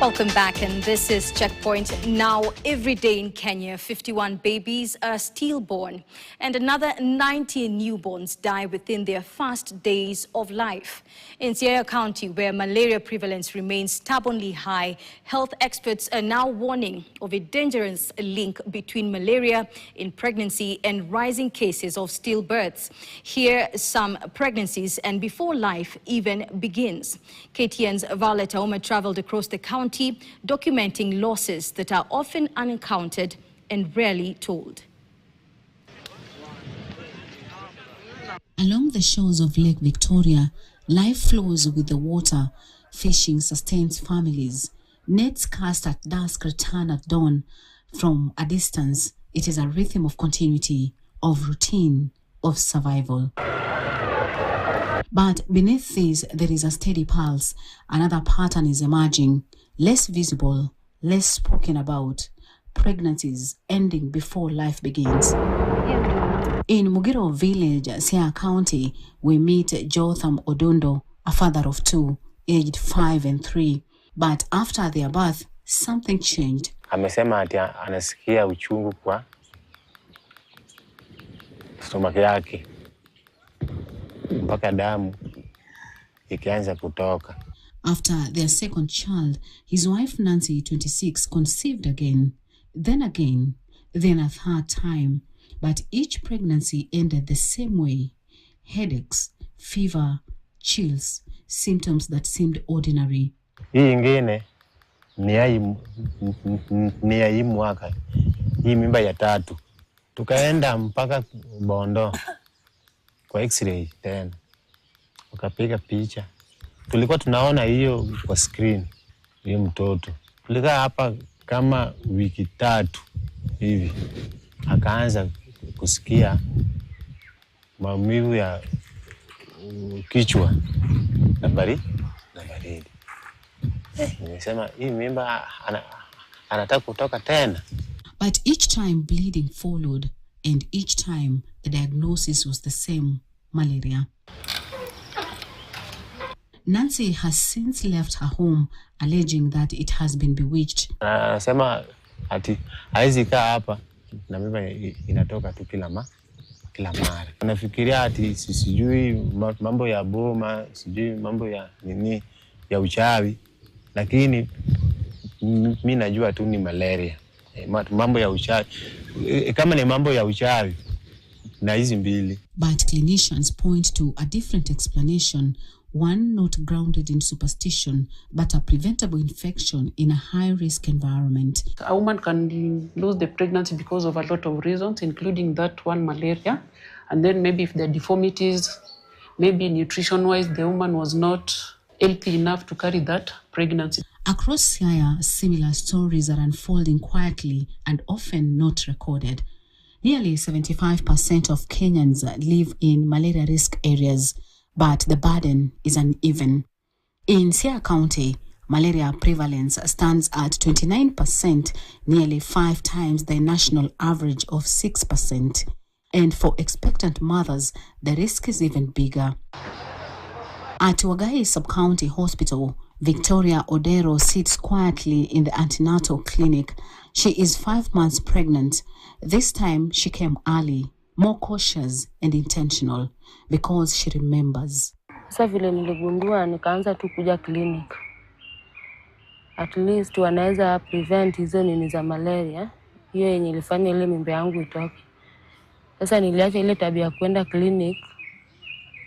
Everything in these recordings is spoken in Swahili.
Welcome back, and this is Checkpoint. Now, every day in Kenya, 51 babies are stillborn, and another 90 newborns die within their first days of life. In Siaya County, where malaria prevalence remains stubbornly high, health experts are now warning of a dangerous link between malaria in pregnancy and rising cases of stillbirths. Here, some pregnancies and before life even begins. KTN's Violet Auma traveled across the county, documenting losses that are often unaccounted and rarely told. Along the shores of Lake Victoria, life flows with the water. Fishing sustains families. Nets cast at dusk return at dawn. From a distance, it is a rhythm of continuity, of routine, of survival. But beneath this, there is a steady pulse. Another pattern is emerging, less visible, less spoken about. Pregnancies ending before life begins. In Mugiro village, Siaya County, we meet Jotham Odondo, a father of two, aged 5 and 3. But after their birth, something changed. Amesema ati anasikia uchungu kwa stomach yake, mpaka damu ikianza kutoka. After their second child, his wife Nancy, 26, conceived again, then a third time. But each pregnancy ended the same way. Headaches, fever, chills, symptoms that seemed ordinary. Hii ingine ni ya hii mwaka, hii mimba ya 3. Tukaenda mpaka Bondo kwa x-ray tena. Wakapiga picha. Tulikuwa tunaona hiyo kwa screen, hiyo mtoto. Tulikaa hapa kama wiki 3 hivi. Akaanza kusikia maumivu ya kichwa na baridi. Nimesema hii mimba anataka kutoka tena. But each time bleeding followed, and each time the diagnosis was the same: malaria. Nancy has since left her home, alleging that it has been bewitched. Anasema ati haizi kaa hapa na mimba inatoka tu kila mara. Anafikiria ati sijui mambo ya boma, sijui mambo ya nini ya uchawi, lakini mimi najua tu ni malaria. Mambo ya uchawi, kama ni mambo ya uchawi na hizi mbili. But clinicians point to a different explanation, one not grounded in superstition, but a preventable infection in a high-risk environment. A woman can lose the pregnancy because of a lot of reasons, including that one, malaria. And then maybe if the deformities, maybe nutrition-wise, the woman was not healthy enough to carry that pregnancy. Across Siaya, similar stories are unfolding quietly and often not recorded. Nearly 75% of Kenyans live in malaria risk areas, but the burden is uneven. In Siaya County, malaria prevalence stands at 29%, nearly 5 times the national average of 6%. And for expectant mothers, the risk is even bigger. At Wagai Sub-County Hospital, Victoria Odero sits quietly in the antenatal clinic. She is 5 months pregnant. This time she came early, more cautious and intentional, because she remembers. Sasa vile niligundua nikaanza tu kuja clinic. At least wanaweza prevent hizo nini za malaria. Hiyo yenye ilifanya ile mimba yangu itoke. Sasa niliacha ile tabia kwenda clinic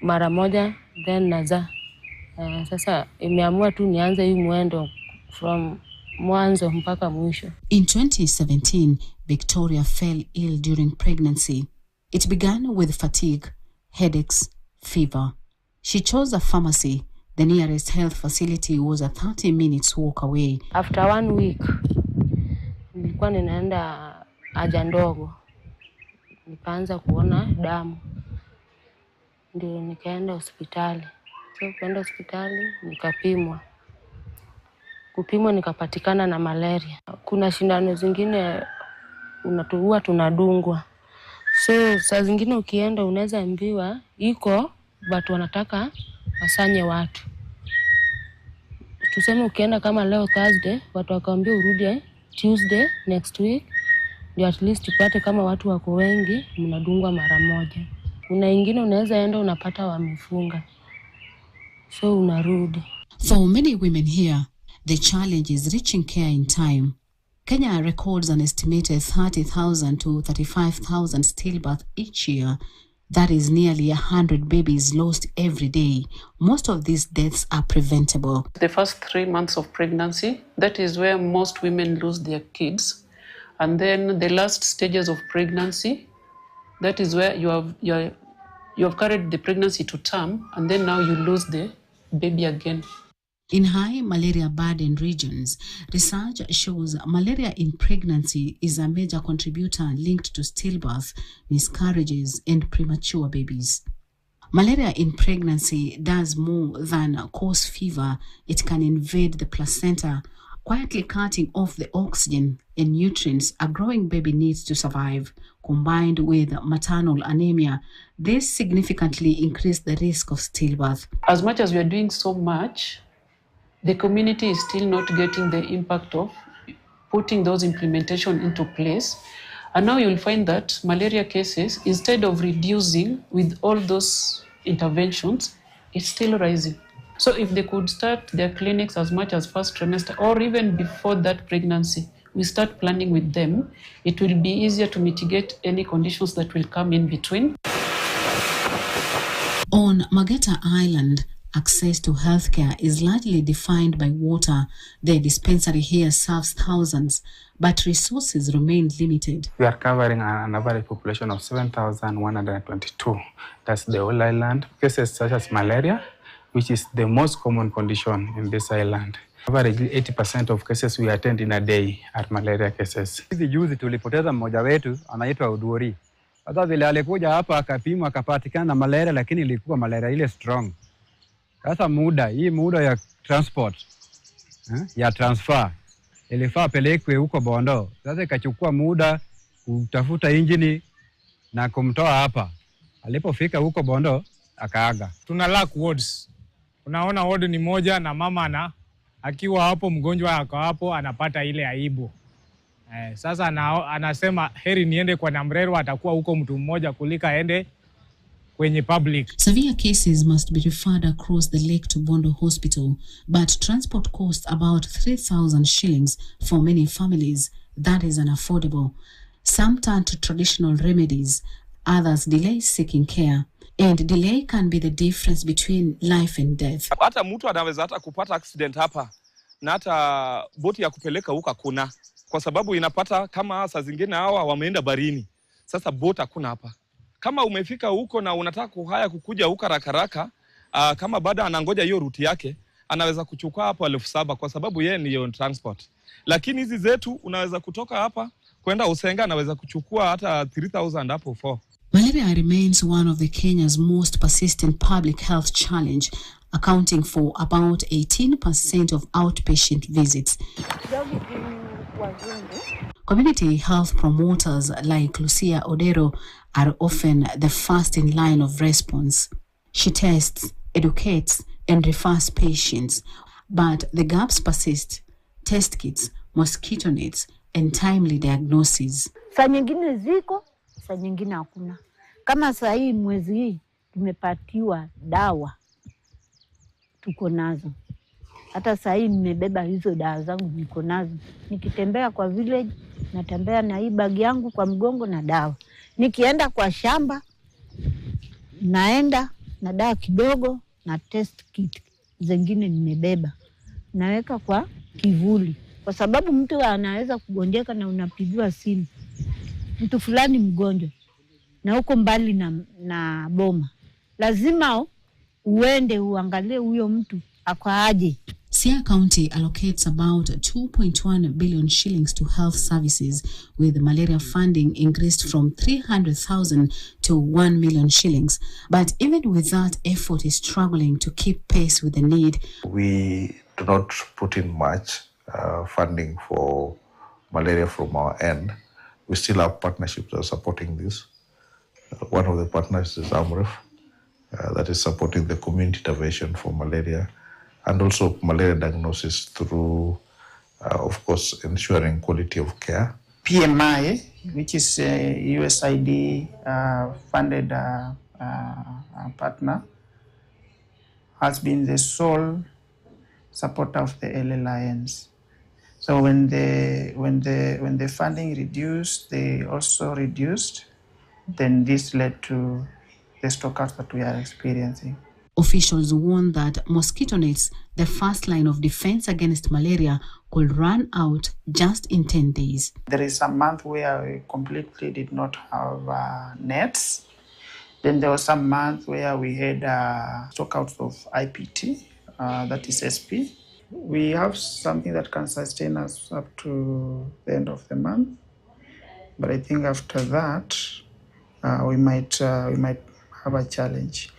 mara moja then naza. Sasa imeamua tu nianze hii mwendo from mwanzo mpaka mwisho. In 2017, Victoria fell ill during pregnancy. It began with fatigue, headaches, fever. She chose a pharmacy. The nearest health facility was a 30 minutes walk away. After 1 week, nilikuwa ninaenda haja ndogo. Nikaanza kuona damu. Ndio nikaenda hospitali. So kwenda hospitali nikapimwa. Kupimwa nikapatikana na malaria. Kuna shindano zingine huwa tunadungwa. So saa zingine ukienda unaweza ambiwa iko but wanataka wasanye watu. Tuseme ukienda kama leo Thursday, watu wakaambia urudi Tuesday next week, ndio at least upate kama watu wako wengi, mnadungwa mara moja. Una ingine unaweza enda unapata wamefunga, so unarudi. For many women here, the challenge is reaching care in time. Kenya records an estimated 30,000 to 35,000 stillbirths each year. That is nearly 100 babies lost every day. Most of these deaths are preventable. The first 3 months of pregnancy, that is where most women lose their kids. And then the last stages of pregnancy, that is where you have carried the pregnancy to term, and then now you lose the baby again. In high malaria burden regions, research shows malaria in pregnancy is a major contributor linked to stillbirth, miscarriages, and premature babies. Malaria in pregnancy does more than cause fever. It can invade the placenta, quietly cutting off the oxygen and nutrients a growing baby needs to survive. Combined with maternal anemia, this significantly increases the risk of stillbirth. As much as we are doing so much, the community is still not getting the impact of putting those implementation into place. And now you'll find that malaria cases, instead of reducing with all those interventions, it's still rising. So if they could start their clinics as much as first trimester or even before that pregnancy, we start planning with them, it will be easier to mitigate any conditions that will come in between. On Mageta Island, access to healthcare is largely defined by water. The dispensary here serves thousands, but resources remain limited. We are covering an average population of 7,122. That's the whole island. Cases such as malaria, which is the most common condition in this island. Averagely 80% of cases we attend in a day are malaria cases. Hivi juzi tulipoteza mmoja wetu anaitwa Uduri. Sasa vile alikuja hapa akapimwa akapatikana na malaria, lakini ilikuwa malaria ile strong. Sasa muda ya transport, ya transfer, ilifaa pelekwe huko Bondo. Sasa ikachukua muda kutafuta injini na kumtoa hapa. Alipofika huko Bondo, akaaga. Tuna lack wards. Unaona ward ni moja na mama akiwa hapo mgonjwa ako hapo anapata ile aibu. Sasa anasema heri niende kwa Namrero, atakuwa huko mtu mmoja kulika aende kwenye public. Severe cases must be referred across the lake to Bondo Hospital, but transport costs about 3,000 shillings for many families. That is unaffordable. Some turn to traditional remedies, others delay seeking care. And delay can be the difference between life and death. Hata mtu anaweza hata kupata accident hapa na hata boti ya kupeleka huko kuna, kwa sababu inapata kama saa zingine hawa wameenda barini. Sasa boti hakuna hapa. Kama umefika huko na unataka kuhaya kukuja huko haraka, kama baada anangoja hiyo ruti yake, anaweza kuchukua hapo 7,000 kwa sababu yeye ni on transport. Lakini hizi zetu unaweza kutoka hapa kwenda Usenga, anaweza kuchukua hata 3,000 hapo 4. Malaria remains one of the Kenya's most persistent public health challenge, accounting for about 18% of outpatient visits. Community health promoters like Lucia Odero are often the first in line of response. She tests, educates, and refers patients, but the gaps persist. Test kits, mosquito nets, and timely diagnosis. Saa nyingine ziko, saa nyingine hakuna. Kama saa hii mwezi hii tumepatiwa dawa, tuko nazo. Hata saa hii nimebeba hizo dawa zangu niko nazo. Nikitembea kwa village, natembea na hii bag yangu kwa mgongo na dawa. Nikienda kwa shamba, naenda na dawa kidogo na test kit zingine nimebeba. Naweka kwa kivuli. Kwa sababu mtu anaweza kugonjeka na unapigiwa simu. Mtu fulani mgonjwa na uko mbali na boma. Lazima uende uangalie huyo mtu ako aje. Siaya County allocates about 2.1 billion shillings to health services, with malaria funding increased from 300,000 to 1 million shillings. But even with that, effort is struggling to keep pace with the need. We do not put in much funding for malaria from our end. We still have partnerships that are supporting this. One of the partners is AMREF, that is supporting the community intervention for malaria and also malaria diagnosis through, of course, ensuring quality of care. PMI, which is a USAID funded partner, has been the sole supporter of the Early Alliance. So when the funding reduced, they also reduced. Then this led to the stockouts that we are experiencing. Officials warn that mosquito nets, the first line of defense against malaria, could run out just in 10 days. There is a month where we completely did not have nets. Then there was some month where we had stockouts of IPT, that is SP. We have something that can sustain us up to the end of the month. But I think after that, we might have a challenge.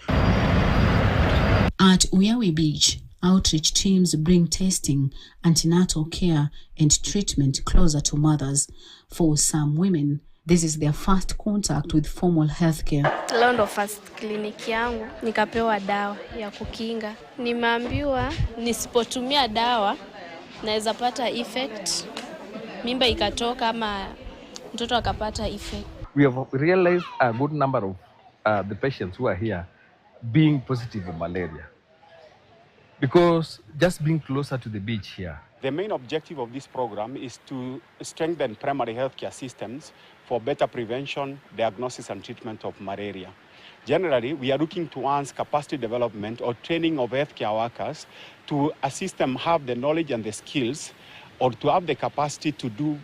At Uyawi Beach, outreach teams bring testing, antenatal care and treatment closer to mothers. For some women, this is their first contact with formal healthcare. Leo ndo first clinic yangu, nikapewa dawa ya kukinga. Nimeambiwa nisipotumia dawa naweza pata effect, mimba ikatoka ama mtoto akapata effect. We have realized a good number of the patients who are here being positive of malaria, because just being closer to the beach here. The main objective of this program is to strengthen primary healthcare systems for better prevention, diagnosis and treatment of malaria. Generally, we are looking towards capacity development or training of healthcare workers to assist them have the knowledge and the skills or to have the capacity to do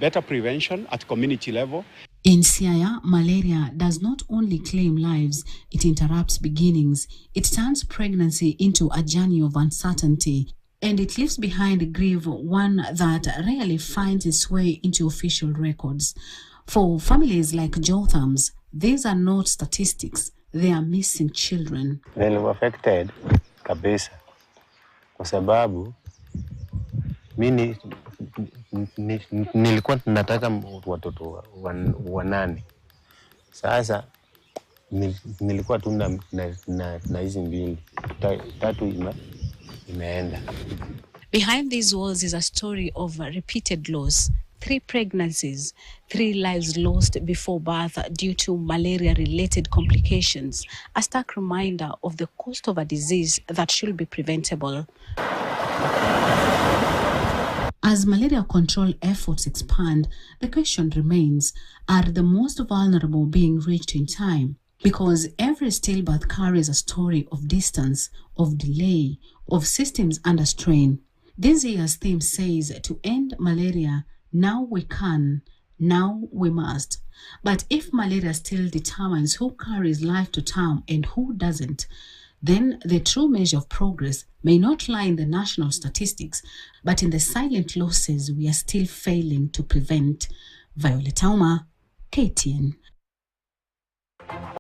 better prevention at community level. In Siaya, malaria does not only claim lives, it interrupts beginnings. It turns pregnancy into a journey of uncertainty, and it leaves behind grief, one that rarely finds its way into official records. For families like Jotham's, these are not statistics, they are missing children. They were affected kabisa kwa sababu mimi nilikuwa nataka watoto wanane. Sasa nilikuwa tu na hizi mbili, tatu imeenda. Behind these walls is a story of repeated loss. 3 pregnancies, 3 lives lost before birth due to malaria-related complications. A stark reminder of the cost of a disease that should be preventable. As malaria control efforts expand, the question remains, are the most vulnerable being reached in time? Because every stillbirth carries a story of distance, of delay, of systems under strain. This year's theme says to end malaria, now we can, now we must. But if malaria still determines who carries life to term and who doesn't, then the true measure of progress may not lie in the national statistics, but in the silent losses we are still failing to prevent. Violet Auma, KTN.